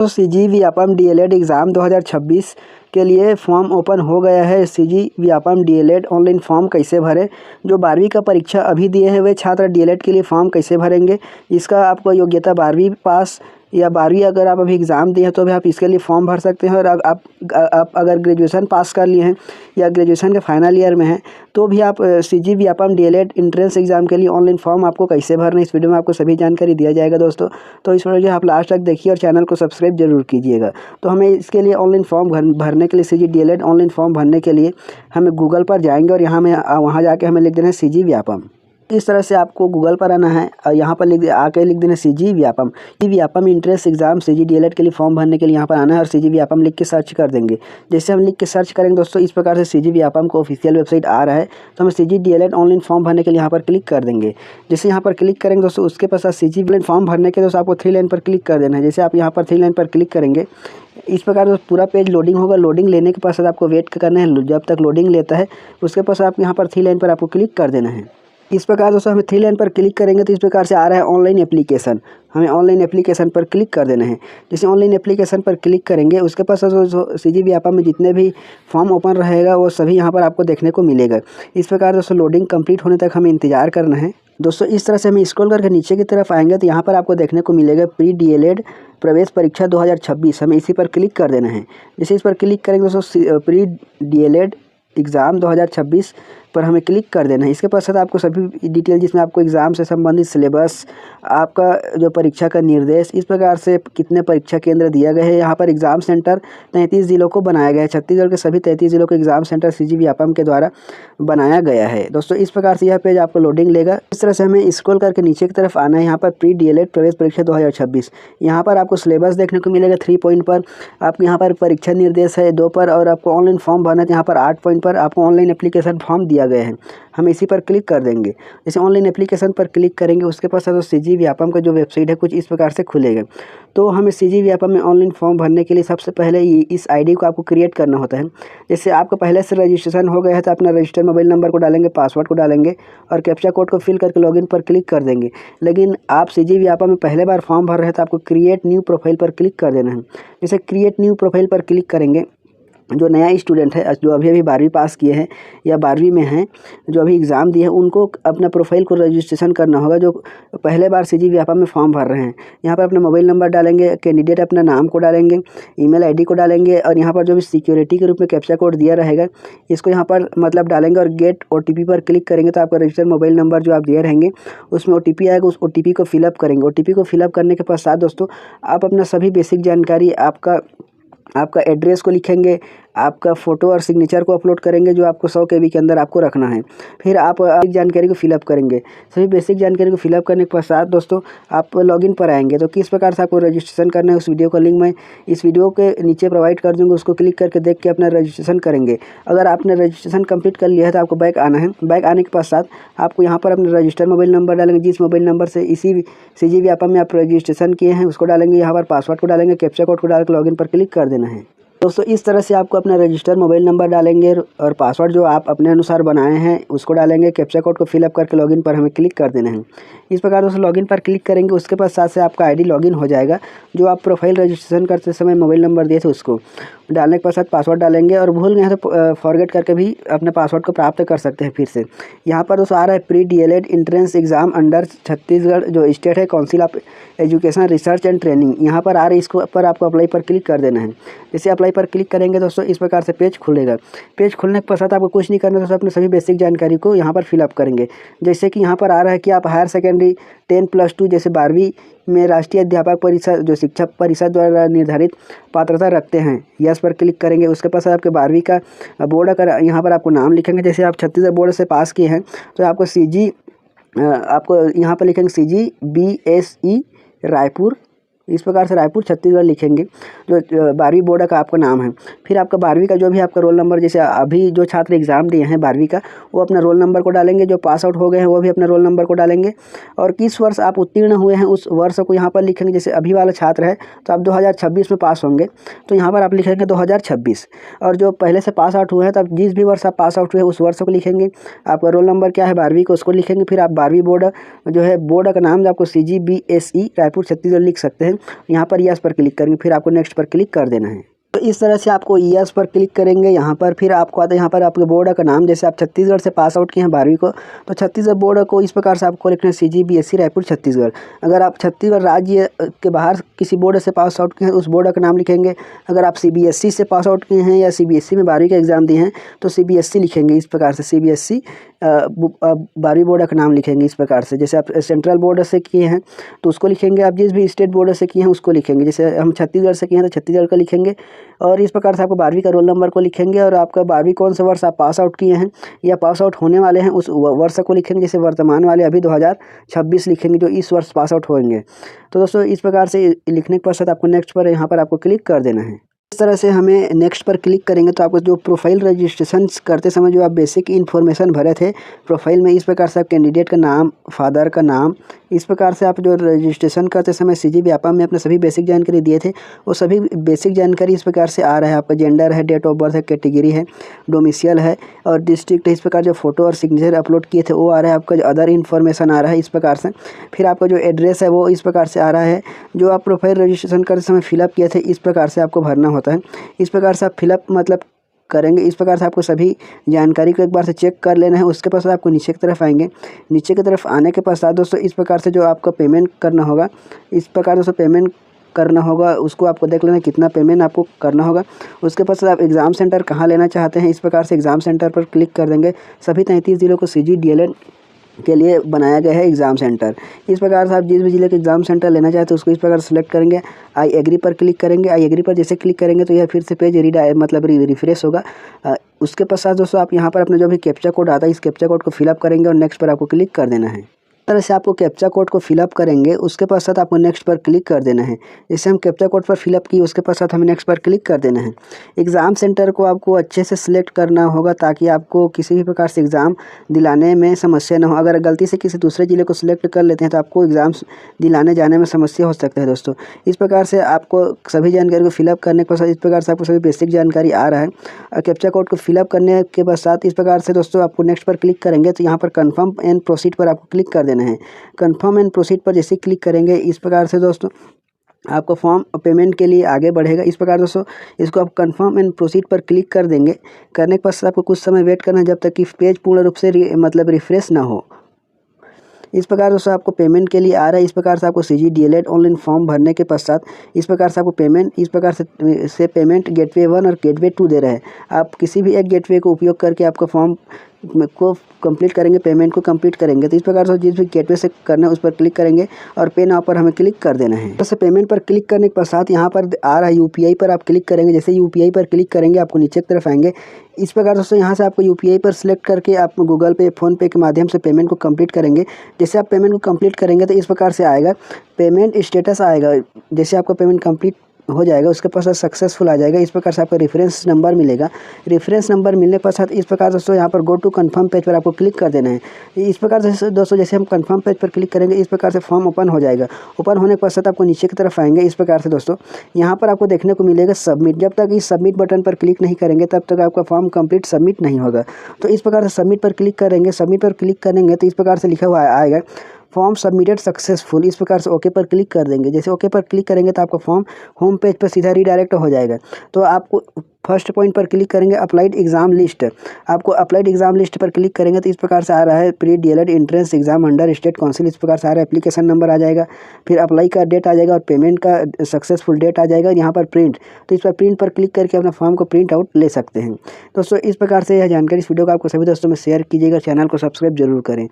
तो CG Vyapam DElEd exam 2026 के लिए फॉर्म ओपन हो गया है। CG Vyapam DElEd online form कैसे भरें? जो 12वीं का परीक्षा अभी दिए हैं वे छात्र डीएलएड के लिए फॉर्म कैसे भरेंगे? इसका आपको योग्यता 12वीं पास या 12वीं अगर आप अभी एग्ज़ाम दिए हैं तो भी आप इसके लिए फॉर्म भर सकते हैं। और आप अगर ग्रेजुएशन पास कर लिए हैं या ग्रेजुएशन के फाइनल ईयर में हैं तो भी आप CG Vyapam DElEd entrance exam के लिए ऑनलाइन फॉर्म आपको कैसे भरना है इस वीडियो में आपको सभी जानकारी दिया जाएगा दोस्तों। तो इस वीडियो को आप लास्ट तक देखिए और चैनल को सब्सक्राइब जरूर कीजिएगा। तो हमें इसके लिए ऑनलाइन फॉर्म भरने के लिए सीजी डीएलएड ऑनलाइन फॉर्म भरने के लिए हमें गूगल पर जाएंगे और वहाँ जाके हमें लिख देना है सीजी व्यापम। इस तरह से आपको गूगल पर आना है और यहाँ पर लिख देना CG Vyapam entrance exam CG DElEd के लिए फॉर्म भरने के लिए यहाँ पर आना है और सीजी व्यापम लिख के सर्च कर देंगे। जैसे हम लिख के सर्च करेंगे दोस्तों इस प्रकार से सीजी व्यापम को ऑफिशियल वेबसाइट आ रहा है। तो हम सीजी डीएलएड ऑनलाइन फॉर्म भरने के लिए यहाँ पर क्लिक कर देंगे। जैसे यहाँ पर क्लिक करेंगे दोस्तों उसके पश्चात सीजी ऑनलाइन फॉर्म भरने के दोस्तों आपको 3 लाइन पर क्लिक कर देना है। जैसे आप यहाँ पर 3 लाइन पर क्लिक करेंगे इस प्रकार पूरा पेज लोडिंग होगा। लोडिंग लेने के पश्चात आपको वेट करना है जब तक लोडिंग लेता है। उसके पश्चात आप यहाँ पर 3 लाइन पर आपको क्लिक कर देना है। इस प्रकार दोस्तों हमें 3 लाइन पर क्लिक करेंगे तो इस प्रकार से आ रहा है ऑनलाइन एप्लीकेशन। हमें ऑनलाइन एप्लीकेशन पर क्लिक कर देना है। जैसे ऑनलाइन एप्लीकेशन पर क्लिक करेंगे उसके पास सीजी व्यापम में जितने भी फॉर्म ओपन रहेगा वो सभी यहाँ पर आपको देखने को मिलेगा। इस प्रकार दोस्तों लोडिंग कंप्लीट होने तक हमें इंतजार करना है। दोस्तों इस तरह से हम स्क्रॉल करके नीचे की तरफ आएंगे तो यहाँ पर आपको देखने को मिलेगा प्री डीएलएड प्रवेश परीक्षा 2026। हमें इसी पर क्लिक कर देना है। जैसे इस पर क्लिक करेंगे दोस्तों प्री डीएलएड एग्ज़ाम 2026 पर हमें क्लिक कर देना है। इसके पश्चात आपको सभी डिटेल जिसमें आपको एग्ज़ाम से संबंधित सिलेबस, आपका जो परीक्षा का निर्देश, इस प्रकार से कितने परीक्षा केंद्र दिया गए हैं। यहाँ पर एग्ज़ाम सेंटर 33 ज़िलों को बनाया गया है। छत्तीसगढ़ के सभी 33 ज़िलों के एग्ज़ाम सेंटर सीजी व्यापम के द्वारा बनाया गया है। दोस्तों इस प्रकार से यह पेज आपको लोडिंग लेगा। इस तरह से हमें स्क्रॉल करके नीचे की तरफ आना है। यहाँ पर प्री डीएलएड प्रवेश परीक्षा 2026 यहाँ पर आपको सिलेबस देखने को मिलेगा 3 पॉइंट पर। आपको यहाँ पर परीक्षा निर्देश है 2 पर और आपको ऑनलाइन फॉर्म भरना है यहाँ पर 8 पॉइंट पर आपको ऑनलाइन एप्लीकेशन फॉर्म दिया गया है। हम इसी पर क्लिक कर देंगे। जैसे ऑनलाइन एप्लीकेशन पर क्लिक करेंगे उसके पास तो सीजी व्यापम का जो वेबसाइट है कुछ इस प्रकार से खुलेगा। तो हमें सीजी व्यापम में ऑनलाइन फॉर्म भरने के लिए सबसे पहले इस आईडी को आपको क्रिएट करना होता है। जैसे आपका पहले से रजिस्ट्रेशन हो गया है तो अपना रजिस्टर्ड मोबाइल नंबर को डालेंगे, पासवर्ड को डालेंगे और कैप्चा कोड को फिल करके लॉगिन पर क्लिक कर देंगे। लेकिन आप सीजी व्यापम में पहले बार फॉर्म भर रहे हैं तो आपको क्रिएट न्यू प्रोफाइल पर क्लिक कर देना है। जैसे क्रिएट न्यू प्रोफाइल पर क्लिक करेंगे जो नया स्टूडेंट है जो अभी 12वीं पास किए हैं या 12वीं में हैं जो अभी एग्ज़ाम दिए हैं उनको अपना प्रोफाइल को रजिस्ट्रेशन करना होगा। जो पहले बार सीजी व्यापम में फॉर्म भर रहे हैं यहाँ पर अपना मोबाइल नंबर डालेंगे, कैंडिडेट अपना नाम को डालेंगे, ईमेल आईडी को डालेंगे और यहाँ पर जो भी सिक्योरिटी के रूप में कैप्चा कोड दिया रहेगा इसको यहाँ पर मतलब डालेंगे और गेट ओटीपी पर क्लिक करेंगे तो आपका रजिस्टर्ड मोबाइल नंबर जो आप दिए रहेंगे उसमें ओटीपी आएगा। उस ओटीपी को फिलअप करेंगे। ओटीपी को फिलअप करने के पश्चात दोस्तों आप अपना सभी बेसिक जानकारी आपका एड्रेस को लिखेंगे, आपका फ़ोटो और सिग्नेचर को अपलोड करेंगे जो आपको 100 KB के अंदर आपको रखना है। फिर आप जानकारी को फिलअप करेंगे। सभी बेसिक जानकारी को फिलअप करने के पश्चात दोस्तों आप लॉगिन पर आएंगे। तो किस प्रकार से आपको रजिस्ट्रेशन करना है उस वीडियो का लिंक मैं इस वीडियो के नीचे प्रोवाइड कर दूँगा। उसको क्लिक करके देख के अपना रजिस्ट्रेशन करेंगे। अगर आपने रजिस्ट्रेशन कंप्लीट कर लिया है तो आपको बैक आना है। बैक आने के पश्चात आपको यहाँ पर अपना रजिस्टर्ड मोबाइल नंबर डालेंगे। जिस मोबाइल नंबर से इसी सीजी व्यापम में आप रजिस्ट्रेशन किए हैं उसको डालेंगे। यहाँ पर पासवर्ड को डालेंगे, कैप्चा कोड को डाल के लॉगिन पर क्लिक कर देना है। दोस्तों इस तरह से आपको अपना रजिस्टर्ड मोबाइल नंबर डालेंगे और पासवर्ड जो आप अपने अनुसार बनाए हैं उसको डालेंगे। कैप्चा कोड को फिलअप करके लॉगिन पर हमें क्लिक कर देना है। इस प्रकार दोस्तों लॉगिन पर क्लिक करेंगे उसके बाद साथ से आपका आईडी लॉगिन हो जाएगा। जो आप प्रोफाइल रजिस्ट्रेशन करते समय मोबाइल नंबर दिए थे उसको डालने के पश्चात पासवर्ड डालेंगे और भूल गए तो फॉरगेट करके भी अपने पासवर्ड को प्राप्त कर सकते हैं फिर से। यहाँ पर दोस्तों आ रहा है pre DElEd entrance exam under Chhattisgarh जो स्टेट है council of education research and training यहाँ पर आ रही इसको पर आपको अप्लाई पर क्लिक कर देना है। जैसे अप्लाई पर क्लिक करेंगे दोस्तों इस प्रकार से पेज खुलेगा। पेज खुलने के पश्चात आपको कुछ नहीं करना दोस्तों अपने सभी बेसिक जानकारी को यहाँ पर फिलअप करेंगे। जैसे कि यहाँ पर आ रहा है कि आप हायर सेकेंडरी 10+2 जैसे 12वीं में राष्ट्रीय अध्यापक परिषद जो शिक्षा परिषद द्वारा निर्धारित पात्रता रखते हैं यस पर क्लिक करेंगे। उसके पास आपके 12वीं का बोर्ड का यहाँ पर आपको नाम लिखेंगे। जैसे आप छत्तीसगढ़ बोर्ड से पास किए हैं तो आपको यहाँ पर लिखेंगे सीजी BSE रायपुर। इस प्रकार से रायपुर छत्तीसगढ़ लिखेंगे जो 12वीं बोर्ड का आपका नाम है। फिर आपका 12वीं का जो भी आपका रोल नंबर जैसे अभी जो छात्र एग्ज़ाम दिए हैं 12वीं का वो अपना रोल नंबर को डालेंगे। जो पास आउट हो गए हैं वो भी अपना रोल नंबर को डालेंगे और किस वर्ष आप उत्तीर्ण हुए हैं उस वर्ष को यहाँ पर लिखेंगे। जैसे अभी वाला छात्र है तो आप 2026 में पास होंगे तो यहाँ पर आप लिखेंगे 2026 और जो पहले से पास आउट हुए हैं तो आप जिस भी वर्ष आप पास आउट हुए उस वर्ष को लिखेंगे। आपका रोल नंबर क्या है 12वीं को उसको लिखेंगे। फिर आप 12वीं बोर्ड जो है बोर्ड का नाम जो आपको CG BSE रायपुर छत्तीसगढ़ लिख सकते हैं। यहाँ पर यस पर क्लिक करेंगे, फिर आपको नेक्स्ट पर क्लिक कर देना है। तो इस तरह से आपको यस पर क्लिक करेंगे यहाँ पर, फिर आपको आता है यहाँ पर आपके बोर्ड का नाम। जैसे आप छत्तीसगढ़ से पास आउट किए हैं 12वीं को, तो छत्तीसगढ़ बोर्ड को इस प्रकार से आपको लिखना है CGBSE रायपुर छत्तीसगढ़। अगर आप छत्तीसगढ़ राज्य के बाहर किसी बोर्ड से पास आउट किए हैं उस बोर्ड का नाम लिखेंगे। अगर आप CBSE से पास आउट किए हैं या CBSE में 12वीं का एग्ज़ाम दिए हैं तो CBSE लिखेंगे इस प्रकार से, CBSE 12वीं बोर्ड का नाम लिखेंगे इस प्रकार से। जैसे आप सेंट्रल बोर्ड से किए हैं तो उसको लिखेंगे, आप जिस भी स्टेट बोर्ड से किए हैं उसको लिखेंगे। जैसे हम छत्तीसगढ़ से किए हैं तो छत्तीसगढ़ का लिखेंगे, और इस प्रकार से आपको 12वीं का रोल नंबर को लिखेंगे, और आपका 12वीं कौन सा वर्ष आप पास आउट किए हैं या पास आउट होने वाले हैं उस वर्ष को लिखेंगे। जैसे वर्तमान वाले अभी 2026 लिखेंगे जो इस वर्ष पास आउट होंगे। तो दोस्तों इस प्रकार से लिखने के पश्चात आपको नेक्स्ट पर यहाँ पर आपको क्लिक कर देना है। इस तरह से हमें नेक्स्ट पर क्लिक करेंगे तो आपको जो प्रोफाइल रजिस्ट्रेशन करते समय जो आप बेसिक इन्फॉर्मेशन भरे थे प्रोफाइल में, इस प्रकार से आप कैंडिडेट का नाम, फादर का नाम, इस प्रकार से आप जो रजिस्ट्रेशन करते समय CG व्यापम में अपने सभी बेसिक जानकारी दिए थे वो सभी बेसिक जानकारी इस प्रकार से आ रहा है। आपका जेंडर है, डेट ऑफ बर्थ है, कैटेगरी है, डोमिसाइल है और डिस्ट्रिक्ट है। इस प्रकार जो फोटो और सिग्नेचर अपलोड किए थे वो आ रहा है। आपका जो अदर इन्फॉर्मेशन आ रहा है इस प्रकार से। फिर आपका जो एड्रेस है वो इस प्रकार से आ रहा है। जो आप प्रोफाइल रजिस्ट्रेशन करते समय फिलअप किए थे इस प्रकार से आपको भरना होता है। इस प्रकार से आप फिलअप मतलब करेंगे। इस प्रकार से आपको सभी जानकारी को एक बार से चेक कर लेना है। उसके पश्चात आपको नीचे की तरफ आएंगे। नीचे की तरफ आने के पश्चात दोस्तों इस प्रकार से जो आपका पेमेंट करना होगा, इस प्रकार दोस्तों पेमेंट करना होगा, उसको आपको देख लेना कितना पेमेंट आपको करना होगा। उसके पश्चात आप एग्ज़ाम सेंटर कहाँ लेना चाहते हैं, इस प्रकार से एग्ज़ाम सेंटर पर क्लिक कर देंगे। सभी 33 जिलों को CG DLED के लिए बनाया गया है एग्ज़ाम सेंटर। इस प्रकार से आप जिस भी जिले के एग्ज़ाम सेंटर लेना चाहते हैं उसको इस प्रकार सेलेक्ट करेंगे। आई एग्री पर क्लिक करेंगे। आई एग्री पर जैसे क्लिक करेंगे तो यह फिर से पेज रिफ्रेश होगा। उसके पश्चात दोस्तों आप यहाँ पर अपना जो भी कैप्चा कोड आता है इस कैप्चा कोड को फिलअप करेंगे और नेक्स्ट पर आपको क्लिक कर देना है। इस तरह से आपको कैप्चा कोड को फिलअप करेंगे। उसके पश्चात आपको नेक्स्ट पर क्लिक कर देना है। जैसे हम कैप्चा कोड पर फिलअप किए उसके पश्चात हमें नेक्स्ट पर क्लिक कर देना है। एग्ज़ाम सेंटर को आपको अच्छे से सिलेक्ट करना होगा ताकि आपको किसी भी प्रकार से एग्ज़ाम दिलाने में समस्या ना हो। अगर गलती से किसी दूसरे ज़िले को सिलेक्ट कर लेते हैं तो आपको एग्ज़ाम दिलाने जाने में समस्या हो सकता है दोस्तों। इस प्रकार से आपको सभी जानकारी को फिलअप करने के पश्चात इस प्रकार से आपको सभी बेसिक जानकारी आ रहा है। और कैप्चा कोड को फिलअप करने के पश्चात इस प्रकार से दोस्तों आपको नेक्स्ट पर क्लिक करेंगे तो यहाँ पर कन्फर्म एंड प्रोसीड पर आपको क्लिक कर देना है। कन्फर्म एंड प्रोसीड पर जैसे क्लिक करेंगे इस प्रकार से दोस्तों आपका फॉर्म पेमेंट के लिए आगे बढ़ेगा। इस प्रकार दोस्तों इसको आप कन्फर्म एंड प्रोसीड पर क्लिक कर देंगे। करने के पश्चात आपको कुछ समय वेट करना है जब तक कि पेज पूर्ण रूप से रिफ्रेश ना हो। इस प्रकार दोस्तों आपको पेमेंट के लिए आ रहा है। इस प्रकार से आपको CG DLED ऑनलाइन फॉर्म भरने के पश्चात इस प्रकार से आपको पेमेंट इस प्रकार से पेमेंट गेटवे 1 और गेटवे 2 दे रहे हैं। आप किसी भी एक गेटवे को उपयोग करके आपका फॉर्म को कंप्लीट करेंगे, पेमेंट को कंप्लीट करेंगे। तो इस प्रकार से जिस भी गेटवे से करना है उस पर क्लिक करेंगे और पे नाउ पर हमें क्लिक कर देना है। जैसे पेमेंट पर क्लिक करने के पश्चात यहाँ पर आ रहा है UPI पर आप क्लिक करेंगे। जैसे UPI पर क्लिक करेंगे आपको नीचे की तरफ आएंगे। इस प्रकार दोस्तों यहाँ से आपको UPI पर सिलेक्ट करके आप गूगल पे, फ़ोनपे के माध्यम से पेमेंट को कंप्लीट करेंगे। जैसे आप पेमेंट को कंप्लीट करेंगे तो इस प्रकार से आएगा, पेमेंट स्टेटस आएगा। जैसे आपका पेमेंट कंप्लीट हो जाएगा उसके पश्चात सक्सेसफुल आ जाएगा। इस प्रकार से आपको रेफरेंस नंबर मिलेगा। रेफरेंस नंबर मिलने के पश्चात इस प्रकार दोस्तों यहाँ पर गो टू कन्फर्म पेज पर आपको क्लिक कर देना है। इस प्रकार से दोस्तों जैसे हम कन्फर्म पेज पर क्लिक करेंगे इस प्रकार से फॉर्म ओपन हो जाएगा। ओपन होने के पश्चात आपको नीचे की तरफ आएंगे। इस प्रकार से दोस्तों यहाँ पर आपको देखने को मिलेगा सबमिट। जब तक इस सबमिट बटन पर क्लिक नहीं करेंगे तब तक आपका फॉर्म कंप्लीट सबमिट नहीं होगा। तो इस प्रकार से सबमिट पर क्लिक करेंगे। सबमिट पर क्लिक करेंगे तो इस प्रकार से लिखा हुआ आएगा फॉर्म सबमिटेड सक्सेसफुल। इस प्रकार से ओके पर क्लिक कर देंगे। जैसे ओके पर क्लिक करेंगे तो आपका फॉर्म होम पेज पर सीधा रीडायरेक्ट हो जाएगा। तो आपको फर्स्ट पॉइंट पर क्लिक करेंगे अप्लाइड एग्जाम लिस्ट। आपको अप्लाइड एग्जाम लिस्ट पर क्लिक करेंगे तो इस प्रकार से आ रहा है pre DLED entrance exam under state council. इस प्रकार से आ रहा है, एप्लीकेशन नंबर आ जाएगा, फिर अप्लाई का डेट आ जाएगा और पेमेंट का सक्सेसफुल डेट आ जाएगा। यहाँ पर प्रिंट, तो इस पर प्रिंट पर क्लिक करके अपना फॉर्म को प्रिंट आउट ले सकते हैं। दोस्तों इस प्रकार से यह जानकारी इस वीडियो को आपको सभी दोस्तों में शेयर कीजिएगा। चैनल को सब्सक्राइब जरूर करें।